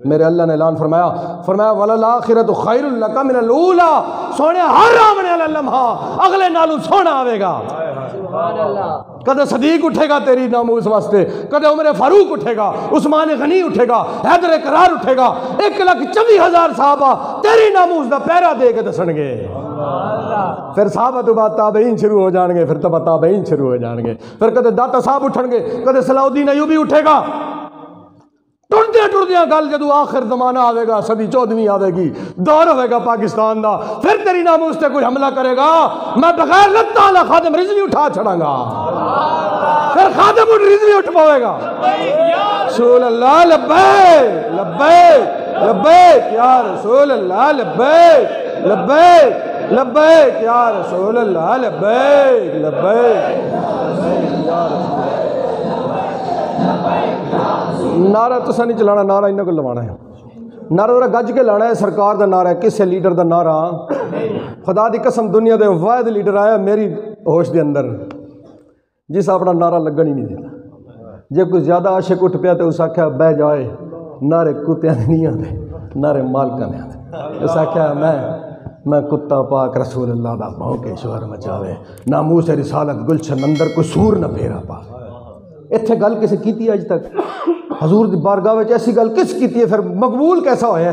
मेरे अल्लाह ने ऐलान फरमाया वलल आखिरतु खैरुल लका मिनल ऊला। सोने हर आने वाला लम्हा अगले नालों सोना आवेगा। कदे सदीक उठेगा तेरी नामूस वास्ते, कदे उमर फारूक उठेगा, उस्मान गनी उठेगा, हैदर करार उठेगा, 1,24,000 साहबा तेरी नामूस का पैरा दे के दसणगे। फिर साहबा तो बाद ताबईन शुरू हो जाएंगे, फिर तब ताबईन शुरू हो जाएंगे, फिर कदे दाता साहब उठणगे, कदे सलाउद्दीन अयूबी उठेगा। टुरदियां टुरदियां गल जदों आखिर जमाना आवेगा, सदी 14वीं आवेगी, दौर होगा पाकिस्तान का, फिर तेरी नामूस से कोई हमला करेगा, मैं बगैर लत्ता वाला खादिम रिजवी उठा छड़ांगा। फिर खादिम रिजवी उठ पाएगा। रसूल अल्लाह लब्बैक लब्बैक लब्बैक या रसूल अल्लाह लब्बैक लब्बैक लब्बैक या रसूल अल्लाह लब्बैक लब्बैक। नारा तुसा नहीं चलाना, नारा इन्हों को लवाना है। नारा जरा गज के लाना है, सरकार का नारा है, किसी लीडर का नारा। खुदा की कसम दुनिया के वाहिद लीडर आया मेरी होश के अंदर जिस अपना नारा लगन ही नहीं देता। जे कोई ज़्यादा आशिक उठ पाया तो उस आख्या बह जाए, नारे कुत्तियां नहीं आते, नारे मालका ने आते। उस आख्या मैं कुत्ता पाक रसूल अल्लाह दा भौंके शोर मचावे, नामूस रिसालत गुलशन अंदर कोई सूर न फेरा पा। इत्थे गल किसी की अज तक हजूर की बारगाह में ऐसी गल किस की है? फिर मकबूल कैसा होया?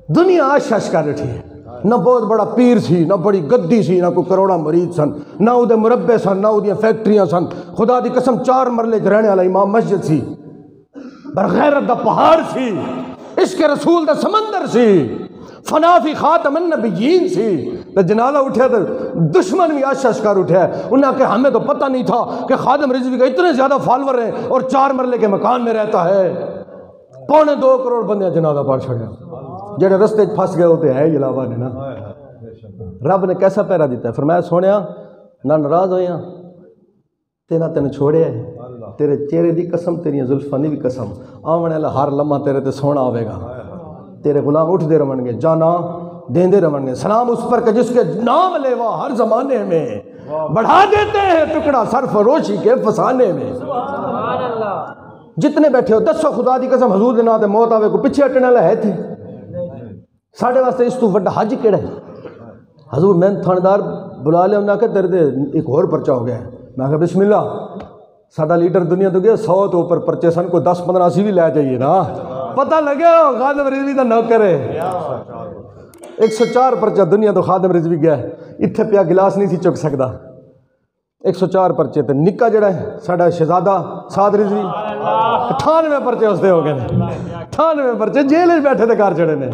दुनिया आश कर उठी है। ना बहुत बड़ा पीर सी, ना बड़ी गद्दी सी, ना कोई करोड़ा मरीज सन, ना उहदे मुरब्बे सन, ना उहदियां फैक्ट्रियां सन। खुदा दी कसम 4 मरले च रहने वाला इमाम मस्जिद सी, बरगैरत दा पहाड़ सी, इश्क रसूल दा समंदर सी, फनाफी खातमन नबीयीन सी। तो जनाजा उठा तो दुश्मन भी आश कर उठा। उन्हें कहा हमें तो पता नहीं था कि खादिम रिजवी का इतने ज़्यादा फॉलोअर हैं और 4 मरले के मकान में रहता है। 2.25 करोड़ बंदे जनाजा पढ़ छड़िया, जेडे रस्ते फंस गए होते है अलावा ने ना। रब ने कैसा पैरा दिता है? फरमाया सोनिया ना नाराज होया ते ना तेन छोड़े, तेरे चेहरे की कसम, तेरिया जुल्फां की भी कसम, आने वाला हर लम्हा तेरे ते सोना आवेगा। तेरे गुलाम उठते रहेंगे, जाना देंदे रहेंगे, सलाम उस पर के जिसके नाम लेवा हर जमाने में बढ़ा देते हैं टुकड़ा सरफरोशी के फसाने में। जितने बैठे हो दसो खुदा की कसम हजूर के नाम मौत आवे को पिछे हटने वाला है थे? साढ़े वास्ते इस तू वड्डा हज केड़ा है? हजूर मैं थानेदार बुला लिया, उन्हें आख्या तेरे ते एक होर परचा हो गया है। मैं आख्या बिस्मिल्ला, साडा लीडर दुनिया तो गया 100 तो ऊपर परचे सन, कोई 10-15 असी भी लै जाइए ना, पता लगे खादिम रिजवी का नौकर है। 104 परचा दुनिया तो खादिम रिजवी गया, इत्थे पिया गिलास नहीं सी चुक सकता। 104 परचे तो निक्का जड़ा है साडा शहजादा साद रिजवी 98 परचे उसके हो गए ने, 98 परचे जेल में बैठे थे घर चढ़े ने।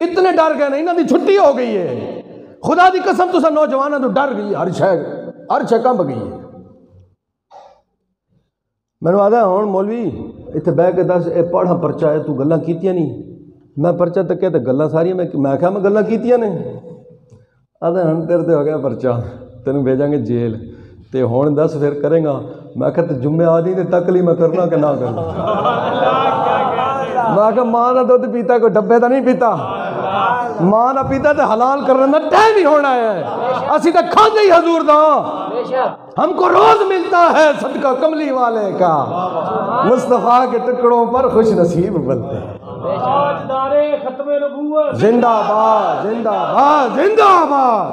इतने डर गए ने, इन्हों की छुट्टी हो गई है। खुदा की कसम तुसा नौजवानों तो डर गई, हर शह कंब गई है। मैंने आदा हूँ मौलवी इतने बह के दस ये पढ़ा परचा है, तू गल्लां कीतियां नहीं? मैं परचा तक तो गल्लां सारियां मैं क्या मैं गल्लां कीतियां ने? आदा हम तेरे ते हो गया परचा, तेन भेजांगे जेल, तो हुण दस फिर करेगा? मैं क्या जुम्मे आ दी तक ली मैं करना कि ना करना? मैं क्या माँ का दुध पीता कोई डब्बे का नहीं पीता, माँ का पीता तो हलाल करने का टाइम ही होना है। असी तो खाते ही हजूर दा, हमको रोज मिलता है सदका कमली वाले का, मुस्तफा के टुकड़ों पर खुश नसीब बनते हैं। जिंदाबाद जिंदाबाद जिंदाबाद जिंदाबाद।